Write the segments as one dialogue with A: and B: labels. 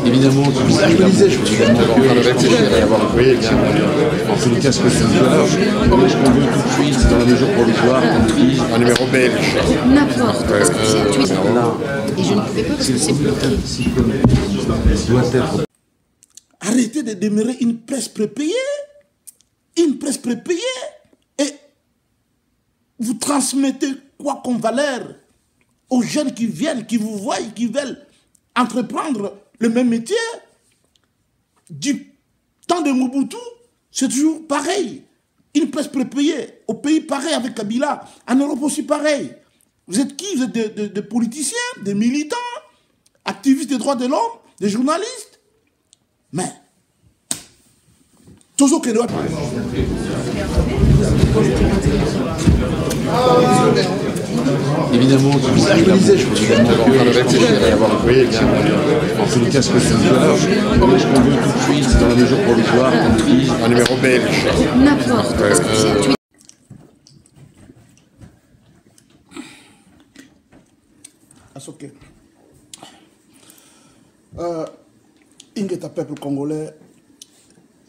A: Évidemment, je disais, je suis en train de réfléchir et avoir envoyé, en tous les cas, ce que c'est tout à l'heure. Ce qu'on veut tout de suite, c'est dans la mesure provisoire, qu'on dise un numéro belge.
B: N'importe. Et je ne pouvais pas parce que c'est bloqué.
A: Doit être.
C: Arrêtez de demeurer une presse prépayée. Une presse prépayée. Et vous transmettez quoi comme valeur aux jeunes qui viennent, qui vous voient, qui veulent entreprendre le même métier. Du temps de Mobutu, c'est toujours pareil. Une presse prépayée. Au pays pareil avec Kabila. En Europe aussi pareil. Vous êtes qui? Vous êtes des politiciens, des militants, activistes des droits de l'homme, des journalistes. Mais, toujours que doit.
A: Évidemment, je disais, je suis en train de réfléchir et avoir envoyé, en tous les cas, ce que c'est tout à l'heure. Ce qu'on veut tout de suite, c'est dans la mesure provisoire, qu'on dise un numéro belge.
B: N'importe.
C: Ok. Ingeta peuple congolais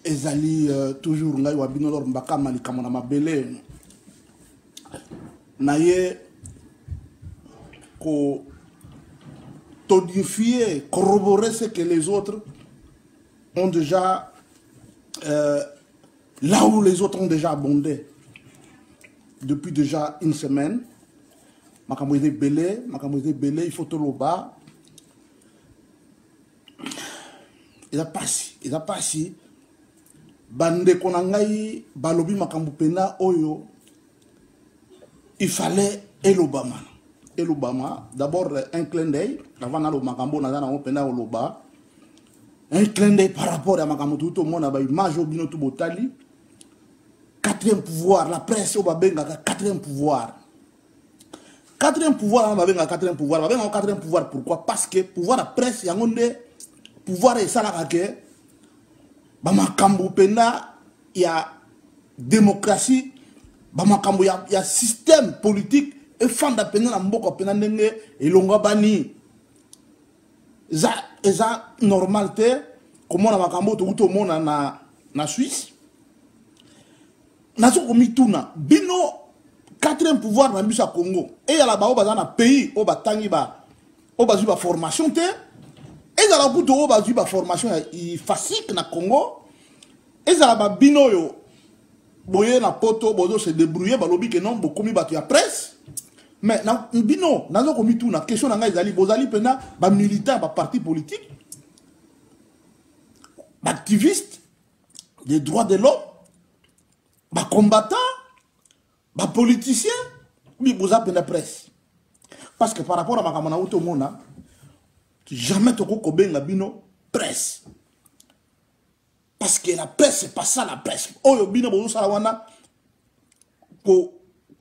C: ezali toujours ngai wabino lor mbaka malikamo na mabele na ye ko todifier, corroborer ce que les autres ont déjà là où les autres ont déjà abondé depuis déjà une semaine. Makamboise belé, il faut te loba. Il a passé. Bande konangai, balobi makambu pena oyo. Il fallait elobama. Elobama, d'abord un clin d'œil, avant d'aller au makambo, nazana on pena oloba. Un clin d'œil par rapport à makambo tout le monde a eu major bino tout botali. Quatrième pouvoir, la presse au babenga quatrième pouvoir. Quatrième pouvoir, on va venir à quatrième pouvoir. On va venir à quatrième pouvoir. Pourquoi? Parce que pouvoir la presse, il y a un pouvoir et ça la il y a démocratie, il y a système politique et fanda pena mboko pena ndenge et longa bani. Ça normalité comme on a makambo tout le monde na Suisse. Nazo komituna bino quatrième pouvoir dans le Congo. Et il y a là-bas un pays où il y a formation. Et il y a une formation facile dans le Congo. Et il y a bino yo boye na poto bozo se débrouiller balobi que non beaucoup mi batu ya presse. Mais na bino nazo komi tout na question na ngai zali bozali pena ba militant ba parti politique. Ba activiste des droits de l'homme, ba combattant, ba politicien, oui, vous avez la presse. Parce que par rapport à ma camana automona, jamais tu as bino presse. Parce que la presse, c'est pas ça la presse. Oh, yo bino bozo salawana ko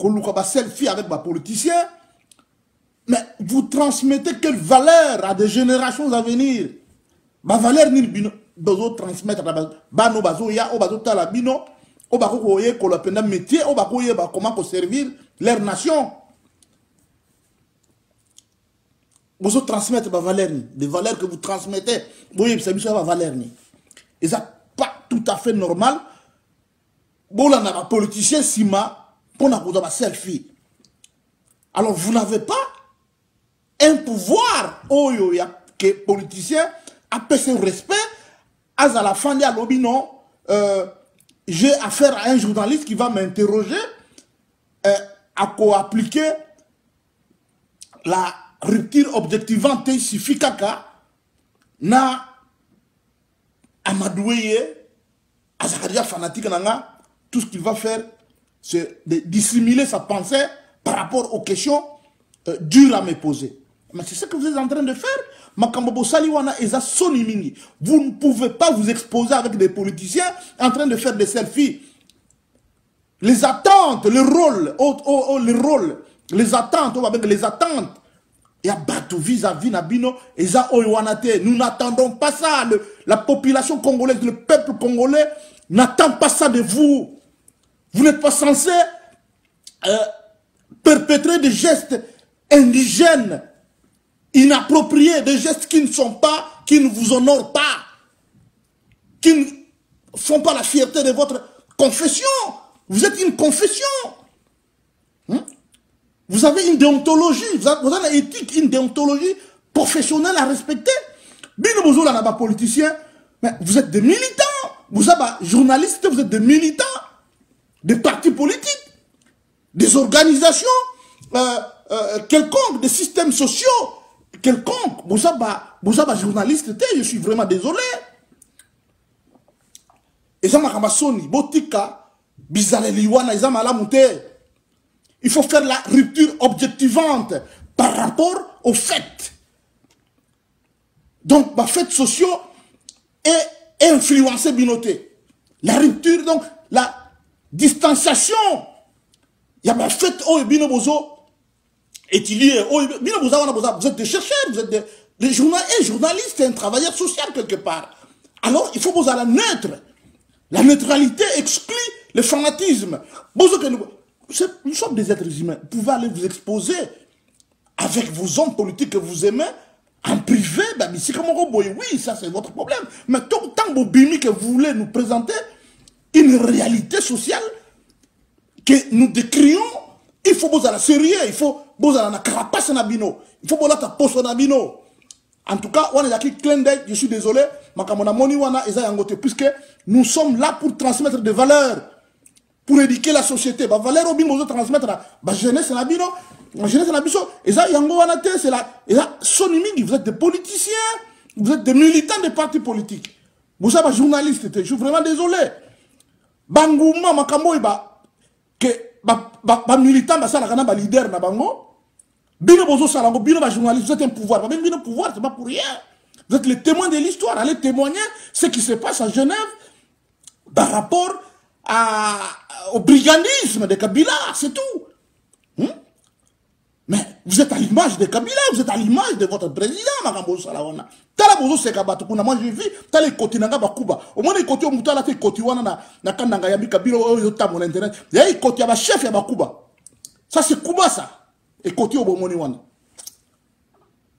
C: luka ba selfie avec ba politicien. Mais vous transmettez quelle valeur à des générations à venir? Ba valeur ni bino bozo transmettre ba no bazo ya o bazo tala bino. On va voir qu'on a un métier, on va voir comment servir leur nation. Vous transmettez des valeurs que vous transmettez. Vous voyez, c'est une valeur. Et ça n'est pas tout à fait normal. Bon, là, on a un politicien, Sima, pour un selfie. Alors, vous n'avez pas un pouvoir, que politicien, a fait son respect, à la fin de la lobby, non. J'ai affaire à un journaliste qui va m'interroger à quoi appliquer la rupture objectivante suffit kaka na Amadouye à Zakaria fanatique nanga tout ce qu'il va faire c'est de dissimuler sa pensée par rapport aux questions dures à me poser. Mais c'est ce que vous êtes en train de faire. Vous ne pouvez pas vous exposer avec des politiciens en train de faire des selfies. Les attentes, le rôle, les attentes, il y a battu vis-à-vis Nabino et ça nous n'attendons pas ça. La population congolaise, le peuple congolais n'attend pas ça de vous. Vous n'êtes pas censé perpétrer des gestes indigènes, inappropriés, des gestes qui ne vous honorent pas, qui ne font pas la fierté de votre confession. Vous êtes une confession. Vous avez une déontologie, vous avez une éthique, une déontologie professionnelle à respecter. Bien vous avez des politiciens, mais vous êtes des militants. Vous avez des journalistes, vous êtes des militants, des partis politiques, des organisations quelconques, des systèmes sociaux quelconques. Vous avez des journalistes, je suis vraiment désolé. Et ça m'a dit, Botika, Bizaleliwana, ils ont mal à monter. Il faut faire la rupture objectivante par rapport aux faits. Donc, les faits sociaux est influencé binoté. La rupture, donc, la distanciation. Il y a des faits, oh, binobozo, étudié, oh, binobozo, vous êtes des chercheurs, vous êtes des journalistes, un travailleur social quelque part. Alors, il faut vous aller neutre. La neutralité exclut le fanatisme. Nous sommes des êtres humains. Vous pouvez aller vous exposer avec vos hommes politiques que vous aimez en privé. Oui, ça c'est votre problème. Mais tant que vous voulez nous présenter une réalité sociale que nous décrions, il faut vous aller sérieux, il faut vous aller carapace na bino, il faut vous aller poste na bino. En tout cas, on est là qui clin d'œil, je suis désolé, puisque nous sommes là pour transmettre des valeurs, pour éduquer la société. Bah valeur au bino transmettre la jeunesse na bino, la jeunesse na biso, et ça yango wana te, c'est là, et ça sonimini, vous êtes des politiciens, vous êtes des militants des partis politiques. Vous êtes des journalistes, je suis vraiment désolé. Bangouma makambo ba que ba militant ba ça la ba leader na bango. Bino bozo salango, bino ba journaliste, vous êtes un pouvoir. Même bino pouvoir, c'est pas pour rien. Vous êtes les témoins de l'histoire. Allez témoigner ce qui se passe à Genève par rapport au brigandisme de Kabila, c'est tout. Mais vous êtes à l'image de Kabila, vous êtes à l'image de votre président, Makambo Salawana. Tala bozo sekabato kuna, moi j'ai vu, tala ikoti nanga bakuba. Au moins ikoti o mutala te ikoti wana na kananga yambi Kabila o yota mon internet. Ya ikoti ya ba chef ya bakuba. Ça c'est Kuba ça. Et côté au bomoni wana.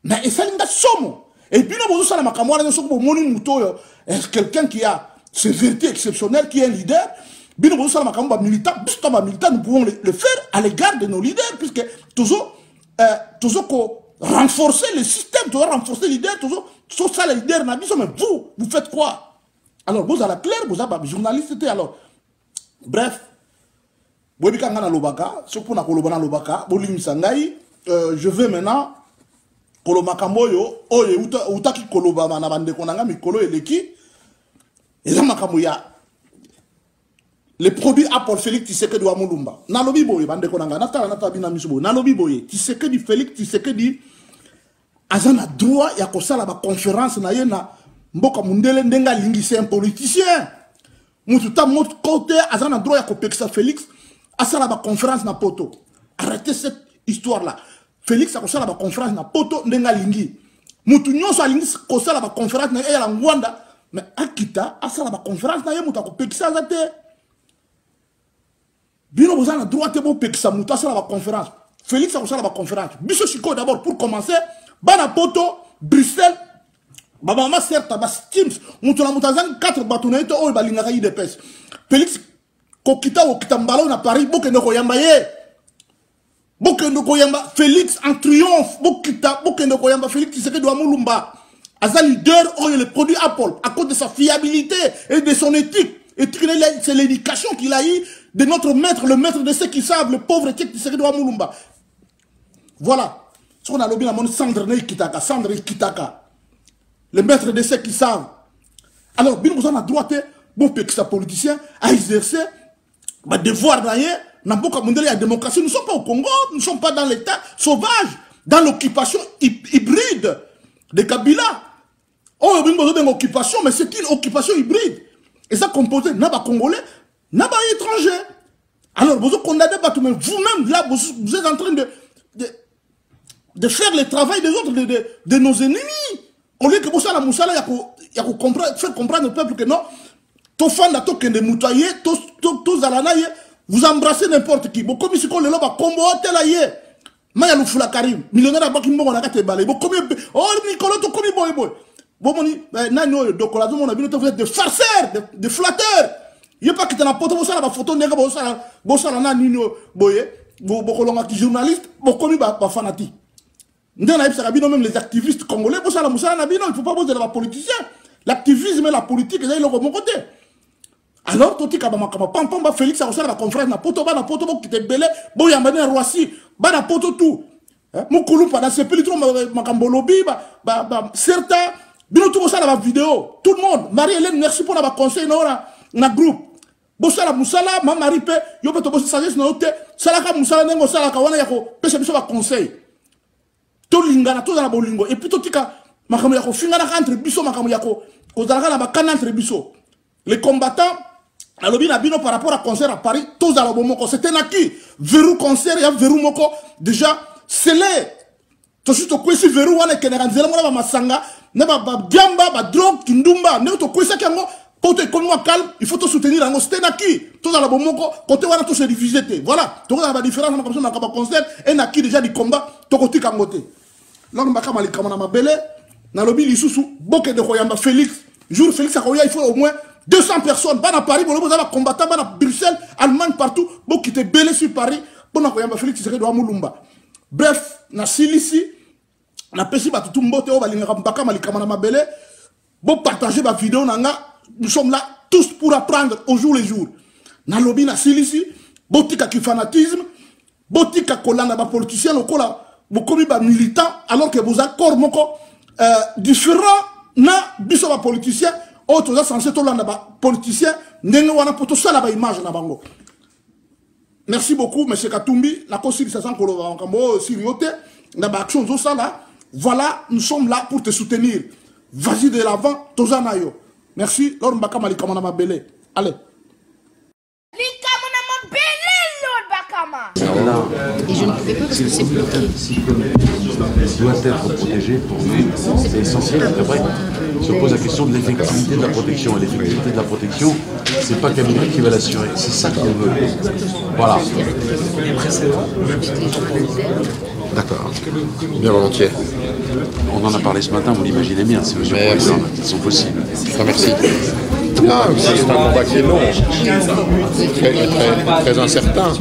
C: Mais et ça l'inga somo. Et puis nous ça la makamwa na soko bomoni muto est quelqu'un qui a ses vérités exceptionnelles, qui est un leader. Bien nous ça la makamwa militant, comme militant nous pouvons le faire à l'égard de nos leaders puisque toujours renforcer le système, toujours renforcer les leaders, toujours ça les leaders na biso mais vous faites quoi? Alors vous à la claire, vous avez journaliste alors. Bref, je vais maintenant les produits Apple Félix Tshisekedi wa Mulumba. Nalobi boye bande konanga nata bina misubo. Nalobi boye Tshisekedi Félix Tshisekedi azana droit ya kosala ba conférence na ye na mboka mundele ndenga lingi c'est un politicien. Mututa mot côté azana droit ya kopekisa Félix asala ba conférence na poto. Arrêtez cette histoire là. Félix a kosala ba conférence na poto ndenga lingi. Mutu nyonso alingi kosala ba conférence na ye la Rwanda mais akita asala ba conférence na ye muta kopekisa zate. Bino vous avez droit de vous pekisa muta asala ba conférence. Félix a kosala ba conférence. Biso Chiko d'abord pour commencer bana poto Bruxelles baba ma certes ba Teams mutu la mutazan 4 batonaito o balinga yi de pes. Félix kokita o kitambalo na Paris bokende koyamba ye. Bokende koyamba Félix en triomphe bokende koyamba Félix Tshisekedi wa Mulumba. Aza leader o le produit Apple à cause de sa fiabilité et de son éthique. Et c'est l'éducation qu'il a eu de notre maître, le maître de ceux qui savent, le pauvre Tshisekedi wa Mulumba. Voilà. Ce qu'on a lobby dans mon Sandre Kitaka. Le maître de ceux qui savent. Alors, bien vous en a droit, bon, que sa politicien a exercé le devoir d'ailleurs, dans la démocratie. Nous ne sommes pas au Congo, nous ne sommes pas dans l'état sauvage, dans l'occupation hybride de Kabila. Oh, il y a une occupation, mais c'est une occupation hybride. Et ça composé, n'a pas congolais, n'a pas étranger. Alors, vous condamnez pas tout, mais vous-même, là, vous êtes en train de faire le travail des autres, de nos ennemis. Au lieu que vous ça la moussala, il y a faire comprendre au peuple que non, tofanda tokende mutaye, to zalanaye, vous embrassez n'importe qui. Bon, comme ici, qu'on le loba, combo, telaye. Maya Lufula Karim, millionnaire à Bakimbo, on a gâté balai. Bon, combien, oh, Nicolas, tu combien boy. Bon, Nano, Dokola, vous êtes des farceurs, des flatteurs. Il n'y a pas que tu as la photo, la photo, Bossala, Nino, Boye, Bokolonga qui journaliste, Bokomi, fanatique. Même les activistes congolais, Bossala, Moussala, Nabino, il ne faut pas poser la politicien. L'activisme et la politique, ils sont de mon côté. Alors, tout le monde, Félix, ça va confrère, na poto, qui te belé, Boyambane, Roissy, na poto tout. Moukoulou, pas dans ce pays, Makambolobi, certains, bien tout ça dans la vidéo. Tout le monde, Marie-Hélène, merci pour la conseil, na groupe. Bossala, Moussala, ma Marie P, yo peut te bosser sagesse, na ote, Salaka, Moussala, Nengo, Salaka, wana yako, pêche, biso, va conseil. Tout l'ingana, tout dans la bolingo. Et puis, tout tika, Makamu yako, fingana entre biso, Makamu yako, Kozalaka, la bakana entre biso. Les combattants, à l'obinabino par rapport à concert à Paris, tous à l'obomoko. C'était naki. Verrou concert, il y a verrou moko. Déjà, c'est les. Tout suite, au si verrou, on est kénéranzela, on a masanga, ne ba diamba, ba drogue, tundumba, ne to kwesa kiango, côté économique calme, il faut te soutenir. C'était naki. Tous à l'obomoko, côté on a tous se diviser. Voilà. Tout la différence, comme ça, on a un concert, et naki déjà du combat, to côté kangote. Là, on a kamali kamana mabele, na lobi lisusu, boke de Royamba Félix. Jour Félix Akoya, il faut au moins 200 personnes. Pas à Paris, vous avez combattant, pas à Bruxelles, Allemagne, partout. Bon, qui étaient belés sur Paris. Bon, Akoya Félix, c'est doit Moulumba. Bref, na Silici, na Pessi, tout le monde, bon, partagez ma vidéo, nous sommes là tous pour apprendre au jour le jour. Na lobby, na Silici, botika qui fanatisme, botika kolanda, ba politicien, lokola, bokomi ba militant, alors que vos accords, moko, différents, na biso ba politicien autres là censé to landa ba politicien ndenge wana poto sala ba image na bango. Merci beaucoup monsieur Katumbi la consilisation ko lo kambo siriote na ba action zo sala. Voilà, nous sommes là pour te soutenir. Vas-y de l'avant tozana yo. Merci lor mbaka mali kamana mabele. Allez.
B: Et je ne pouvais pas parce que c'est bloqué.
A: Doit être protégé pour nous, c'est essentiel. Après, se pose la question de l'effectivité de la protection. Et l'effectivité de la protection, c'est pas quelqu'un qui va l'assurer. C'est ça qu'on veut. Voilà. D'accord. Bien volontiers. On en a parlé ce matin, vous l'imaginez bien, c'est mesures qui sont possibles. Merci. Ah, c'est un combat qui est long, très incertain.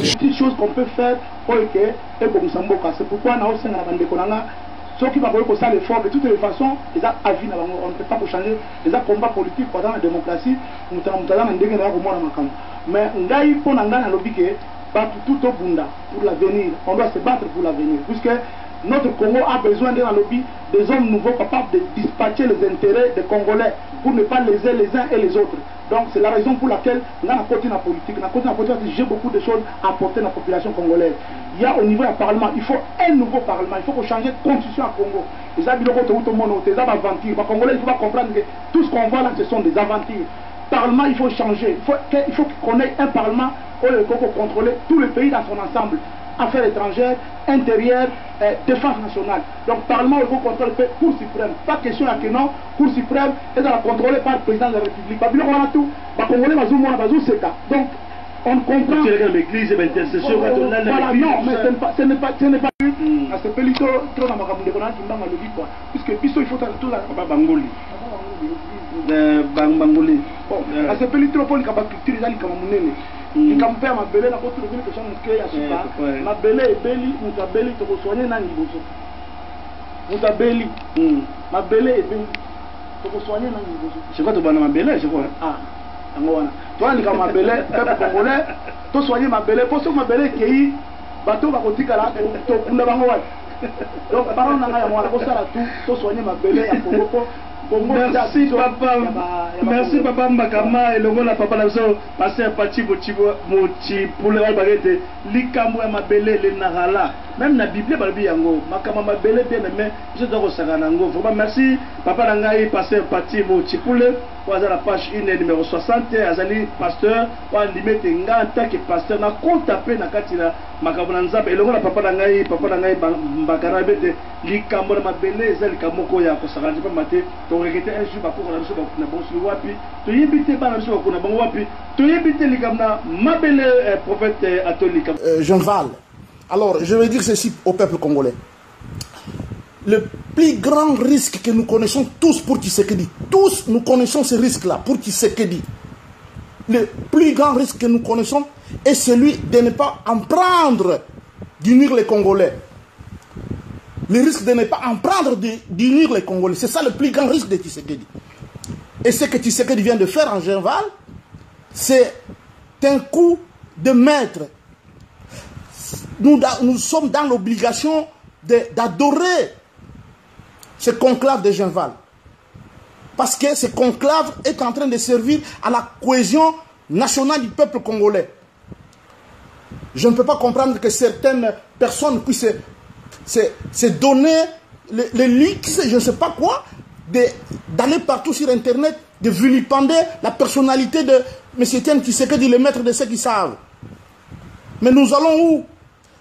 D: Petite chose qu'on peut faire pour que c'est pourquoi nous avons ceux qui vont faire l'effort de toutes les façons, les avis, on ne peut pas changer les combats politiques pendant la démocratie, nous avons mais il faut battre tout au Bunda pour l'avenir. On doit se battre pour l'avenir, puisque notre Congo a besoin d'un lobby des hommes nouveaux capables de dispatcher les intérêts des Congolais pour ne pas léser les uns et les autres. Donc c'est la raison pour laquelle on a côté la politique. J'ai beaucoup de choses à apporter à la population congolaise. Il y a au niveau du Parlement, il faut un nouveau Parlement. Il faut qu'on change de constitution à Congo. Les aventures. Les Congolais, il faut comprendre que tout ce qu'on voit là, ce sont des aventures. Parlement, il faut changer. Il faut qu'on ait un Parlement où il faut contrôler tout le pays dans son ensemble. Affaires étrangères, intérieures, défense nationale. Donc, Parlement, il faut contrôler la Cour suprême. Pas question à que non, Cour suprême est contrôlée par le président de la République. Donc, on comprend.
E: L'église est intercession.
D: Voilà, non, mais ce n'est pas. C'est plutôt trop dans ma communauté, puisque il faut tout la Bangoli. Bangoli. C'est plutôt pour les culture, les Camerounais. Il can faire ma belle la porte de que j'en ai à Supa. Ma belle est belli, ou ta belle te soigner dans niveau. Ou ta belle, ma belle est belli. Te soigner dans niveau.
E: C'est quoi ton bonne ma belle, je crois.
D: Ah, angwana. Toi, ni ma belle, peuple congolais, te soigner ma belle, pour que ma belle qui bateau va kotika là, to kunda bango wa. Donc, parole n'a rien à moi, pour ça là tout, te soigner ma belle à Congo.
E: Merci papa, merci papa Mbakama et le gars papa la maison passer un petit mochi pour le baguette likambo ya mabele le narala même na bible balbi yango makama mabele bien aimé je dois resanga nango vraiment merci papa nangai passer un petit mochi pour le oyo la page 1 numéro 60 azali pasteur oyo andimete nga en tant que pasteur na konta mpe na kati na makambo na nzambe elongo na papa na ngai mbakana bete likambo na mabele eza likambo moko ya kosaka nzambe mate torekete un jour bakoko na biso bakuna bango wapi toyebi te bana biso bakuna bango wapi toyebi te likambo na mabele prophète atolika
C: Jean Val. Alors, je vais dire ceci au peuple congolais. Le plus grand risque que nous connaissons tous pour Tshisekedi, tous nous connaissons ce risque-là pour Tshisekedi. Le plus grand risque que nous connaissons est celui de ne pas en prendre d'unir les Congolais. Le risque de ne pas en prendre d'unir les Congolais. C'est ça le plus grand risque de Tshisekedi. Et ce que Tshisekedi vient de faire en Genval, c'est un coup de maître. Nous sommes dans l'obligation d'adorer ce conclave de Genval. Parce que ce conclave est en train de servir à la cohésion nationale du peuple congolais. Je ne peux pas comprendre que certaines personnes puissent se donner le luxe, je ne sais pas quoi, d'aller partout sur Internet, de vilipender la personnalité de M. Etienne Tshisekedi, le maître de ceux qui savent. Mais nous allons où?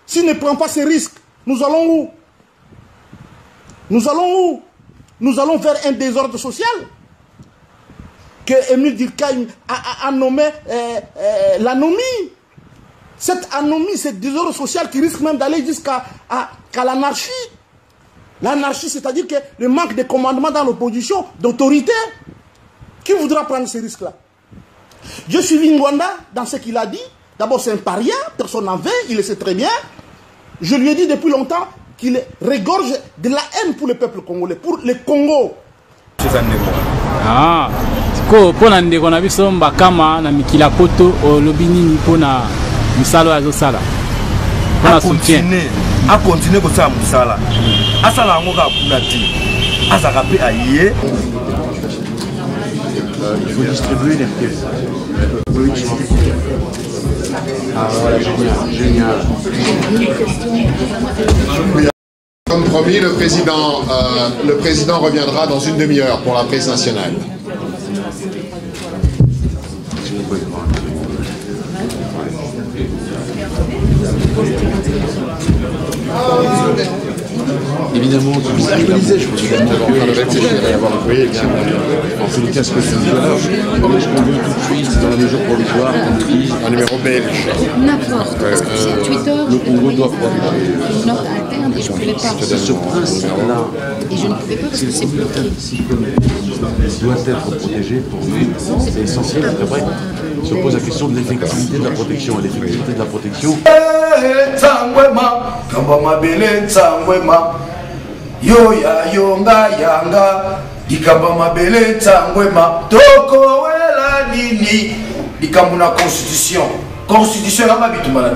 C: S'il ne prend pas ces risques, nous allons où? Nous allons où? Nous allons vers un désordre social que Émile Durkheim a nommé l'anomie. Cette anomie, ce désordre social qui risque même d'aller jusqu'à l'anarchie. L'anarchie, c'est-à-dire que le manque de commandement dans l'opposition, d'autorité. Qui voudra prendre ces risques-là? Je suis Ngwanda dans ce qu'il a dit. D'abord, c'est un paria, personne n'en veut, il le sait très bien. Je lui ai dit depuis longtemps qu'il regorge de la haine pour le peuple congolais, pour le Congo.
F: Ah, pour ndeko na biso mbakama na mikila poto lobinini pona misalo azosala. Pona soutien.
G: A continuer ko sa musala. Asala ngo ka kulati. Azaka pe aye.
A: Il faut distribuer les pièces. Ah voilà, génial.
H: Comme promis, le président reviendra dans une demi-heure pour la presse nationale.
A: Évidemment, je me disais, je suis en train de réfléchir et avoir envoyé en tous les cas ce que je dis là. Je conviens tout de suite dans la mesure provisoire,
H: un numéro belge.
B: N'importe. Sur Twitter,
A: le Congo doit protéger.
B: une note interne et je ne pouvais pas.
A: C'est ce principe-là.
B: Et je ne pouvais pas parce que c'est bloqué.
A: Doit être protégé pour nous. C'est essentiel. Après, se pose la question de l'effectivité de la protection. Et l'effectivité de la protection.
G: Yo ya yonga yanga likamba mabele tsangwema toko wela nini likambo na constitution na mabitumana